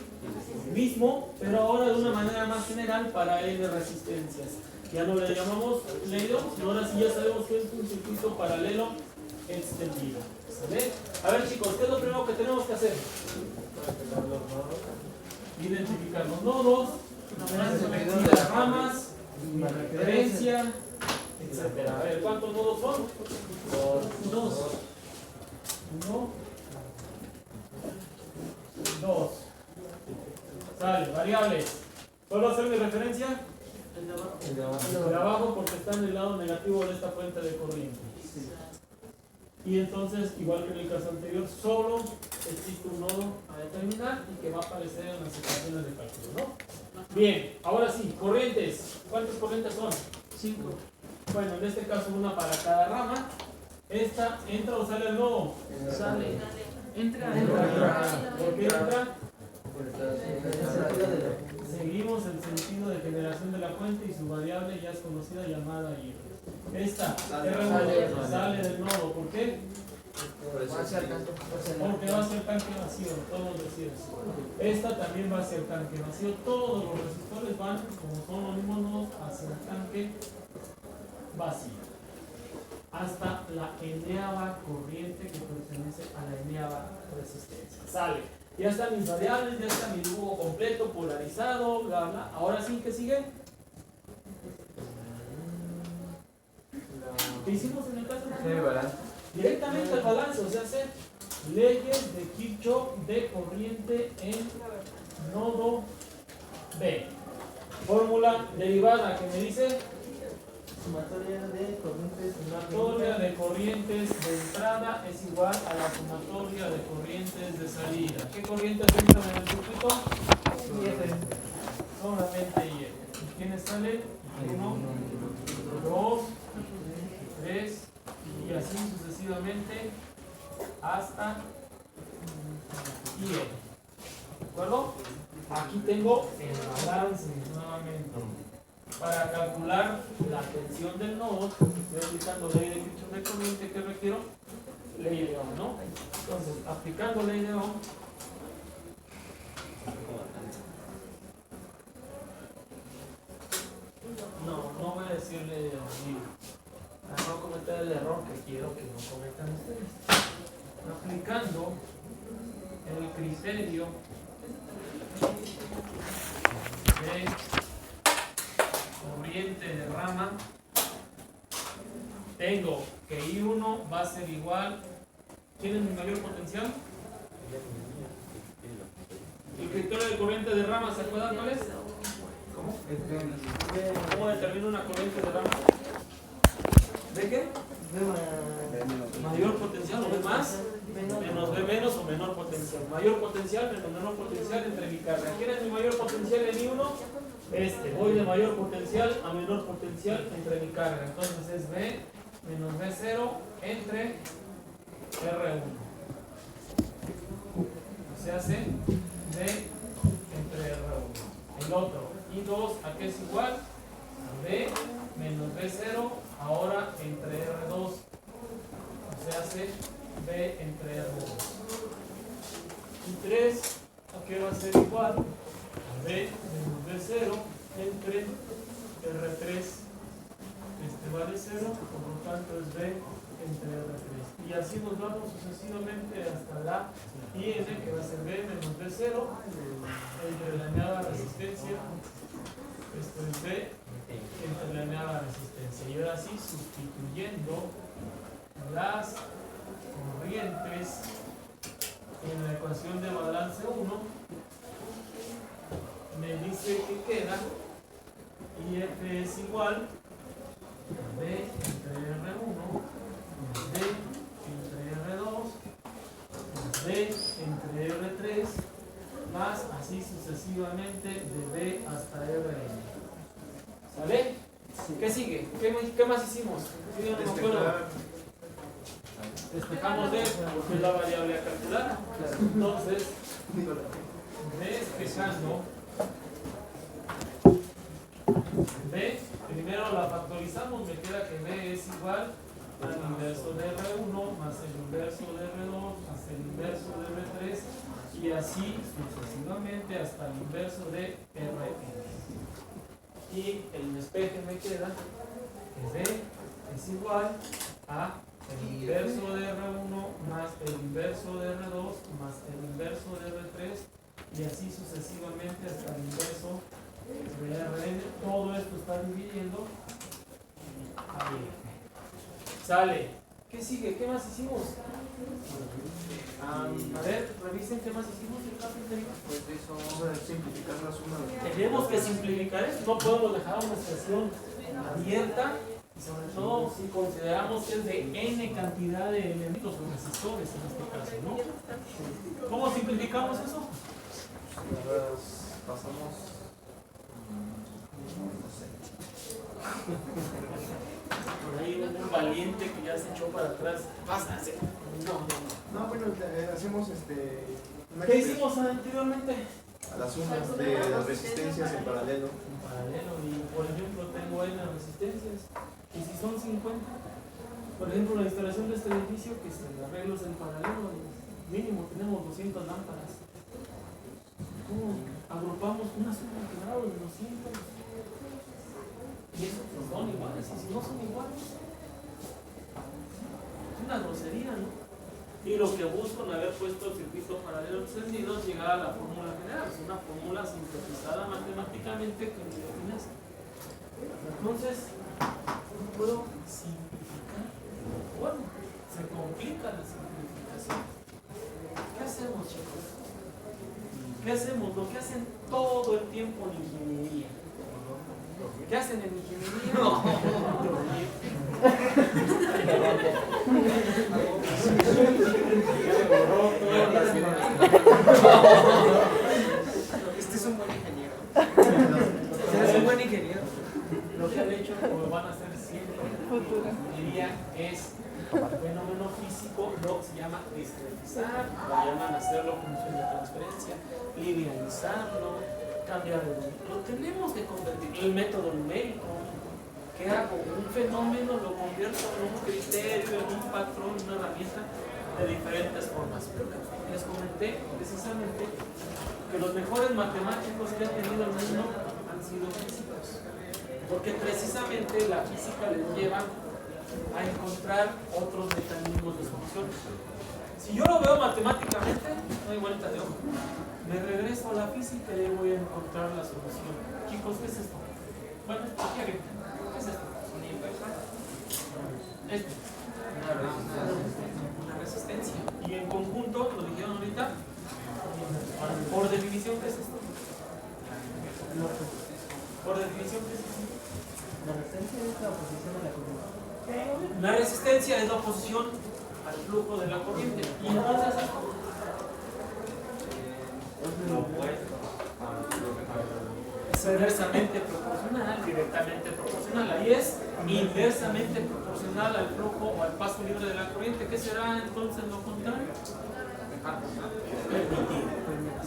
mismo, pero ahora de una manera más general para N resistencias. Ya no le llamamos leido, sino ahora sí ya sabemos que es un circuito paralelo extendido. ¿Sale? A ver chicos, ¿qué es lo primero que tenemos que hacer? Identificar los nodos, las ramas, la referencia, etcétera. A ver, ¿cuántos nodos son? Dos. Uno. Dos. Sale, variables. ¿Puedo hacer mi referencia? El de abajo porque está en el lado negativo de esta fuente de corriente. Y entonces, igual que en el caso anterior, solo existe un nodo a determinar y que va a aparecer en las ecuaciones de cálculo, ¿no? Bien, ahora sí, corrientes. ¿Cuántas corrientes son? 5. Bueno, en este caso una para cada rama. Esta, ¿entra o sale el nodo? Sale. Entra. ¿Por qué entra? Seguimos el sentido de generación de la fuente y su variable ya es conocida llamada I. Esta R1 sale del nodo. ¿Por qué? Porque va hacia el tanque vacío, todos los decimos. Esta también va hacia el tanque vacío. Todos los resistores van, como son los mismos nodos, hacia el tanque vacío. Hasta la eneava corriente que pertenece a la eneava resistencia. Sale. Ya están mis variables, ya está mi dibujo completo, polarizado, bla, bla. Ahora sí, ¿qué sigue? ¿Qué hicimos en el caso de balance? Directamente el balance, o sea, hacer leyes de Kirchhoff de corriente en nodo B. Fórmula derivada que me dice Sumatoria de corrientes de entrada es igual a la sumatoria de corrientes de salida. ¿Qué corrientes entran en el circuito? IF. Solamente IF. ¿Quiénes salen? 1, 2, 3 y así sucesivamente hasta IF. ¿De acuerdo? Aquí tengo el balance nuevamente. Para calcular la tensión del nodo, estoy aplicando ley de Kirchhoff de corriente, que requiero ley de Ohm, ¿no? Entonces, aplicando ley de Ohm, no voy a decir ley de Ohm, para no cometer el error que quiero que no cometan ustedes. Aplicando el criterio de corriente de rama, tengo que I1 va a ser igual. ¿Quién es mi mayor potencial? ¿El criterio de corriente de rama se acuerdan cuál es? ¿Cómo? ¿Cómo determino una corriente de rama? ¿De qué? Mayor potencial o B más, menos B menos o menor potencial. Mayor potencial menos menor potencial entre mi carga. ¿Quién es mi mayor potencial en I1? Voy de mayor potencial a menor potencial entre mi carga. Entonces es B menos B0 entre R1. Se hace B entre R1. El otro, I2, ¿a qué es igual? A B menos B0 ahora entre R2. Se hace B entre R2. Y3, ¿a qué va a ser igual? A B menos B0 entre R3. Vale 0, por lo tanto es B entre R3. Y así nos vamos sucesivamente hasta la IN, que va a ser B menos B0, entre la añada resistencia, esto es B, entre la añada resistencia. Y ahora sí, sustituyendo las corrientes en la ecuación de balance 1, me dice que queda IF es igual a B entre R1 más B entre R2 más B entre R3 más así sucesivamente de B hasta Rn. ¿Sale? ¿Qué sigue? ¿Qué más hicimos? Sí, yo no me acuerdo. Despejamos D porque es la variable a calcular. Entonces, despejando B, primero la factorizamos, me queda que B es igual al inverso de R1 más el inverso de R2 más el inverso de R3 y así sucesivamente hasta el inverso de Rn. Y el despeje me queda que B es igual a el inverso de R1 más el inverso de R2 más el inverso de R3 y así sucesivamente hasta el inverso de Rn. Todo esto está dividiendo. Ahí. Sale. ¿Qué sigue? ¿Qué más hicimos? A ver, revisen qué más hicimos. Pues eso. Vamos a simplificar la suma. Tenemos que simplificar esto. No podemos dejar una expresión abierta. Y sobre todo si consideramos que es de n cantidad de elementos o resistores en este caso, ¿no? ¿Cómo simplificamos eso? Pasamos. No sé. Por ahí un valiente que ya se echó para atrás. Pásase. No, bueno, hacemos una ¿Qué hicimos anteriormente? a las sumas de las resistencias en paralelo. En paralelo, y por ejemplo tengo n resistencias. Y si son 50, por ejemplo la instalación de este edificio, que se arreglos en paralelo, mínimo tenemos 200 lámparas. ¿Cómo agrupamos una suma de grados de 200? Y eso pues son iguales, y si no son iguales, es una grosería, ¿no? Y lo que busco en haber puesto el circuito paralelo encendido es llegar a la fórmula general, es una fórmula sintetizada matemáticamente que me define esto. Entonces, puedo simplificar. Bueno, se complica la simplificación. ¿Qué hacemos, chicos? ¿Qué hacemos? Lo que hacen todo el tiempo en ingeniería. ¿Qué hacen en ingeniería? No. Este es un buen ingeniero. Es un buen ingeniero. Lo que han hecho, como van a hacer siempre en ingeniería, es un fenómeno físico, lo que se llama discretizar, lo llaman hacerlo función de transferencia, linealizarlo, cambiar el número. Lo tenemos que convertir. El método numérico, que hago un fenómeno, lo convierto en un criterio, en un patrón, una herramienta de diferentes formas. Les comenté precisamente que los mejores matemáticos que ha tenido el mundo han sido físicos, porque precisamente la física les lleva a encontrar otros mecanismos de solución. Si yo lo veo matemáticamente, no hay vuelta de hoja. Me regreso a la física y voy a encontrar la solución. Chicos, ¿qué es esto? Bueno, aquí arriba. ¿Qué es esto? Una resistencia. Y en conjunto, lo dijeron ahorita, por definición, ¿qué es esto? Por definición, ¿qué es esto? La resistencia es la oposición a la corriente. La resistencia es la oposición al flujo de la corriente. Y entonces es inversamente proporcional, directamente proporcional. Ahí es inversamente proporcional al flujo o al paso libre de la corriente. ¿Qué será entonces lo contrario? Permitir.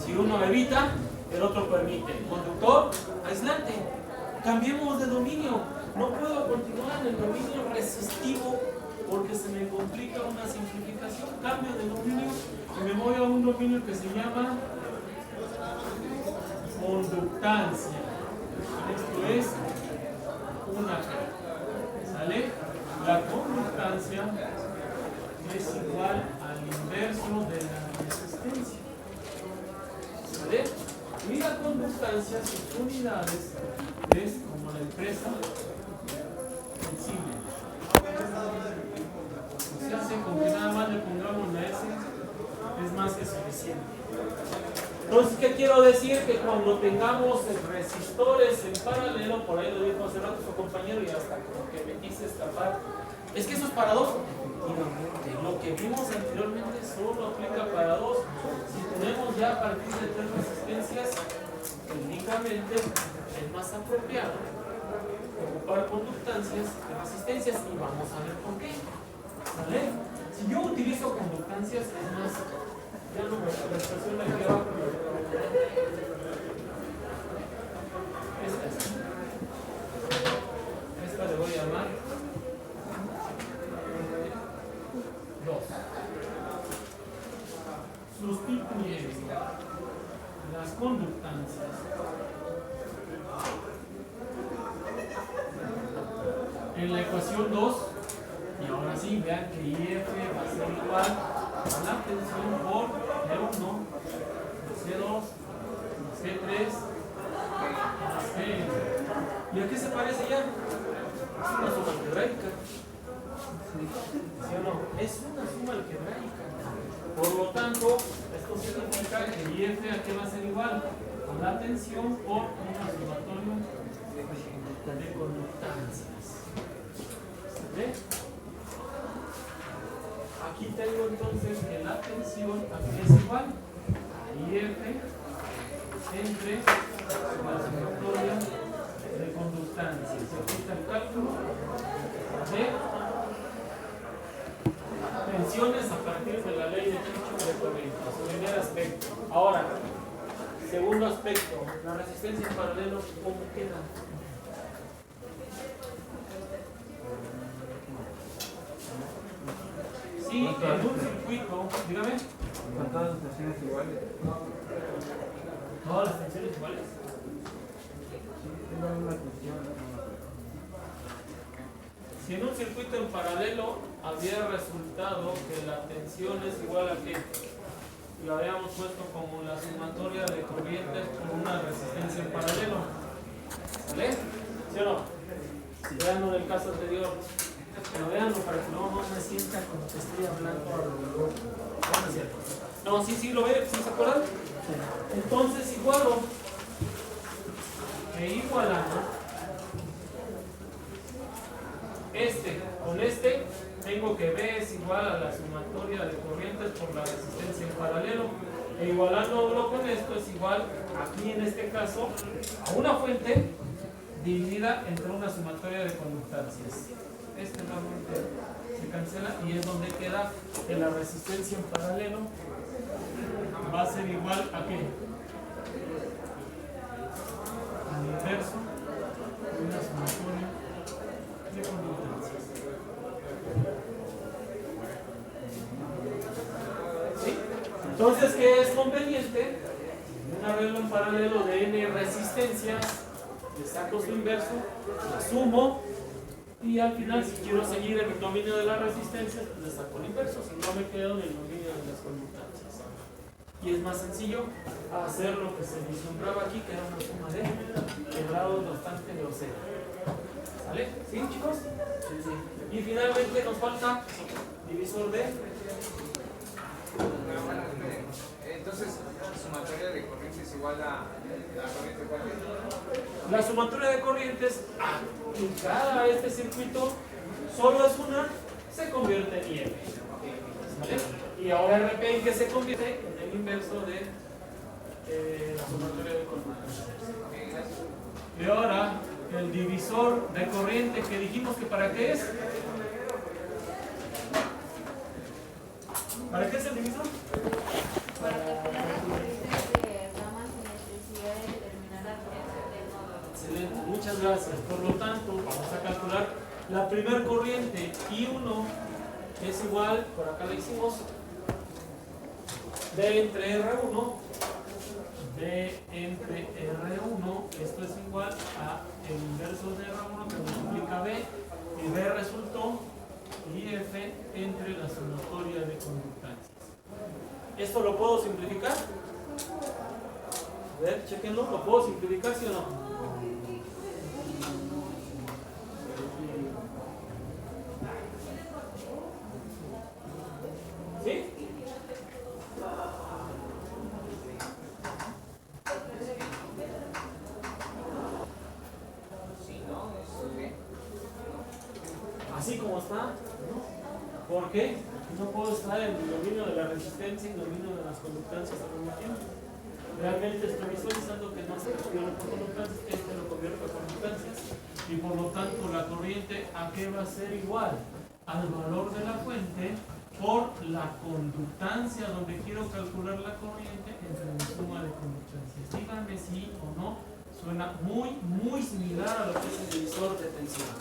Si uno evita, el otro permite. Conductor, aislante. Cambiemos de dominio. No puedo continuar en el dominio resistivo porque se me complica una simplificación. Cambio de dominio y me voy a un dominio que se llama conductancia. Esto es una G. ¿Sale? La conductancia es igual al inverso de la resistencia. ¿Vale? Y la conductancia, sus unidades, es como la empresa sensible. Se hace con que nada más le pongamos la S, es más que suficiente. Entonces, ¿qué quiero decir? Que cuando tengamos resistores en paralelo, por ahí lo dijo hace rato su compañero y hasta como que me quise escapar, es que eso es para dos. Lo que vimos anteriormente solo aplica para dos. Si tenemos ya a partir de 3 resistencias, técnicamente es más apropiado ocupar conductancias de resistencias y vamos a ver por qué. ¿Vale? Si yo utilizo conductancias, es más, ya no me la expresión aquí abajo. Esta le voy a llamar 2. Sustituyendo las conductancias en la ecuación 2, y ahora sí, vean que IF va a ser igual a la tensión por E1 más C2 más C3 más C. ¿Y a qué se parece ya? Es una suma algebraica. ¿Sí o no? Es una suma algebraica. Por lo tanto, esto significa que IF a qué va a ser igual a la tensión por un sumatorio de conductancias. ¿Ve? Aquí tengo entonces que la tensión aquí es igual a IF entre la sumatoria de conductancias. Aquí está el cálculo de tensiones a partir de la ley de Kirchhoff de corrientes. Primer aspecto. Ahora, segundo aspecto, la resistencia en paralelo, ¿cómo queda? Sí, en un circuito, dígame. Con todas las tensiones iguales. ¿Todas las tensiones iguales? Tengo una tensión. Si en un circuito en paralelo había resultado que la tensión es igual a que lo habíamos puesto como la sumatoria de corrientes por una resistencia en paralelo. ¿Vale? ¿Sí o no? Veanlo en el caso anterior. Pero veanlo para que luego no me sienta como que estoy hablando a lo mejor. No es cierto. No, sí lo ve, ¿sí se acuerdan? Entonces igualo e igualando este con este, tengo que B es igual a la sumatoria de corrientes por la resistencia en paralelo, e igualándolo con esto es igual, aquí en este caso, a una fuente dividida entre una sumatoria de conductancias. Este realmente se cancela y es donde queda que la resistencia en paralelo va a ser igual a ¿qué? Al inverso de una sumatoria de conductancias. ¿Sí? Entonces, ¿qué es conveniente? Un arreglo en paralelo de n resistencias, le saco su inverso, la sumo y al final, si quiero seguir en el dominio de las resistencias, pues le saco el inverso, si no me quedo en el dominio de las conductancias. Y es más sencillo hacer lo que se vislumbraba aquí, que era una suma de grados bastante grosera. ¿Vale? ¿Sí, chicos? Sí. Y finalmente nos falta divisor de. Entonces, sumatoria de corrientes igual a la corriente cuál es. La sumatoria de corrientes aplicada a este circuito solo es una, se convierte en IF. ¿Vale? Y ahora RP en que se convierte en el inverso de la sumatoria de corrientes. Y ahora el divisor de corriente que dijimos que para qué es. ¿Para qué es el divisor? Para calcular las corrientes de ramas sin necesidad de determinar la potencia del nodo. Excelente, muchas gracias. Por lo tanto, vamos a calcular la primer corriente I1 es igual, por acá le hicimos, D entre R1, D entre R1, esto es igual a el inverso de R1 que multiplica B, y B resultó IF entre la sumatoria ¿Esto lo puedo simplificar? A ver, chequenlo. ¿Lo puedo simplificar, sí o no? ¿Sí? Así como está. ¿Por qué? No puedo estar en el dominio de la resistencia y el dominio de las conductancias al mismo tiempo. Realmente estoy visualizando que no se convierte por conductancias, este lo convierte por conductancias. Y por lo tanto la corriente, ¿a qué va a ser igual? Al valor de la fuente por la conductancia donde quiero calcular la corriente entre mi suma de conductancias. Díganme si o no, suena muy similar a lo que es el divisor de tensión.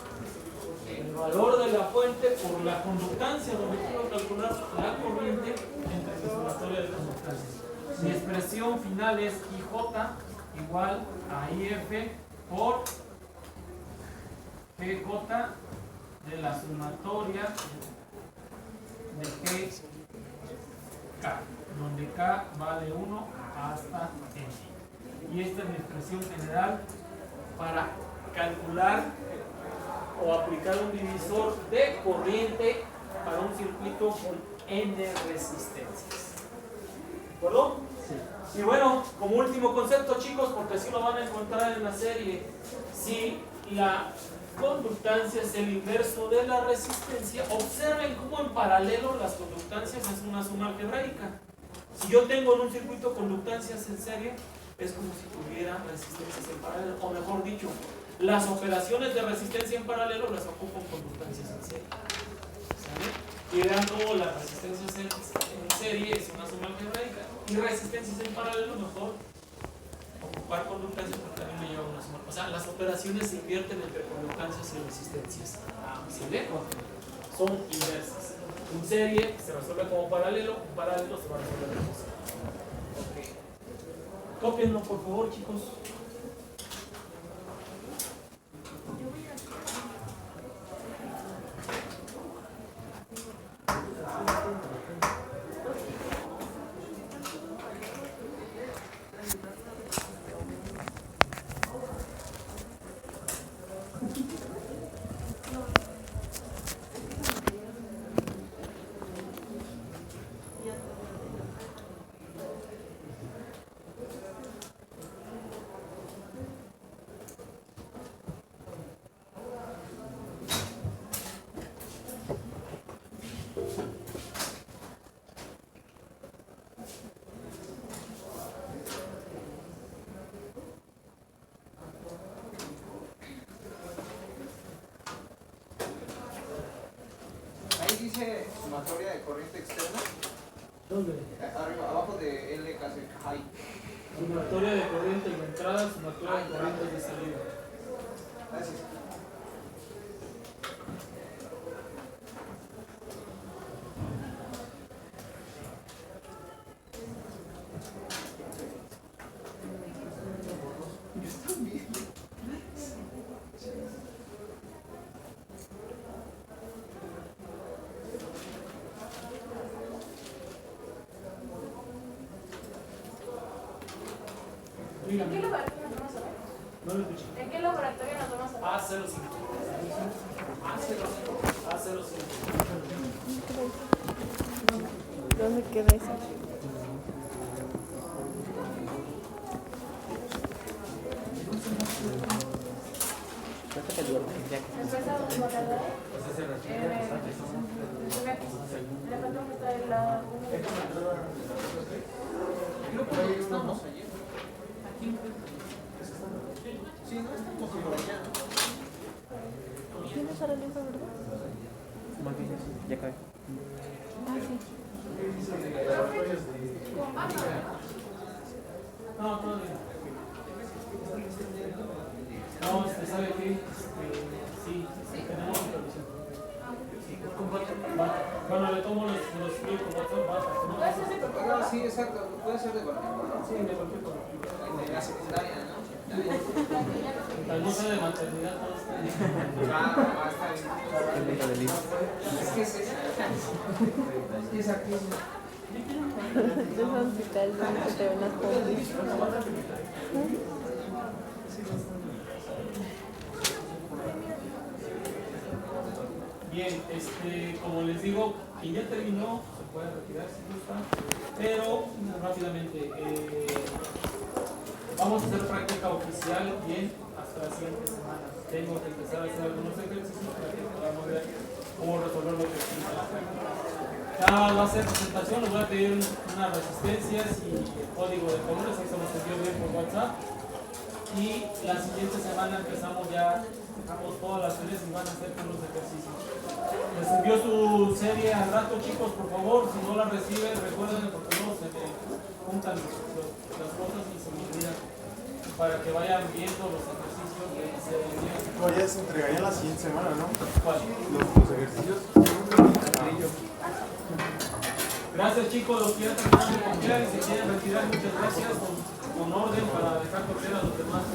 El valor de la fuente por la conductancia donde quiero calcular la corriente entre mi sumatoria de conductancias. Mi expresión final es IJ igual a IF por PJ de la sumatoria de GK, donde K va de 1 hasta N. Y esta es mi expresión general para calcular o aplicar un divisor de corriente para un circuito con N resistencias. ¿De acuerdo? Sí. Y bueno, como último concepto, chicos, porque así lo van a encontrar en la serie, si la conductancia es el inverso de la resistencia, observen cómo en paralelo las conductancias es una suma algebraica. Si yo tengo en un circuito conductancias en serie, es como si tuviera resistencias en paralelo, o mejor dicho, las operaciones de resistencia en paralelo las ocupan conductancias en serie. ¿Sabe? Y vean cómo las resistencias en serie es una suma algebraica y resistencias en paralelo mejor ocupar conductancias porque también me lleva una suma. O sea, las operaciones se invierten entre conductancias y resistencias. ¿Sí ve? Son inversas. En serie se resuelve como paralelo, en paralelo se va a resolver como serie. Okay. Cópienlo por favor, chicos. Dice sumatoria de corriente externa. ¿Dónde? Arriba, abajo de L casi high. Sumatoria de corriente de entrada, sumatoria de corriente de salida. Gracias. ¿En qué laboratorio nos vamos a ver? No lo escuché. ¿En qué laboratorio nos vamos a ver? A05. A05. ¿Dónde queda eso? ¿Empieza por la le falta mostrar la... Creo que ahí estamos ayer. Sí, no estamos por allá. ¿Tienes ahora el libro, verdad? Más bien, ya cae. Ah, sí. No, todavía. No, ¿sabe qué? Sí, tenemos supervisión. Bueno, le tomo los explico, Ah, sí, exacto. Puede ser de cualquier color. Sí, de cualquier color. De la secundaria, ¿no? No sé de maternidad, todo Es que es esa. Es que es aquí. Es un hospital donde se te ven las pompis. Bien, como les digo, quien ya terminó se puede retirar si gusta, pero rápidamente vamos a hacer práctica oficial bien hasta la siguiente semana. Tengo que empezar a hacer algunos ejercicios para que podamos ver cómo resolver lo que explica la práctica. Ya va a ser presentación, les voy a pedir unas resistencias y el código de colores, ahí se los envío bien por WhatsApp. Y la siguiente semana empezamos ya, dejamos todas las series y van a hacer todos los ejercicios. Les envío su serie al rato, chicos, por favor. Si no la reciben, recuerden, porque luego se me juntan las cosas y se me olvidan. Para que vayan viendo los ejercicios de serie. No, ya se entregaría la siguiente semana, ¿no? ¿Cuál? Los ejercicios. Gracias, chicos. Los que ya terminaron de copiar y se quieren retirar, muchas gracias. Con orden para dejar copiar a los demás.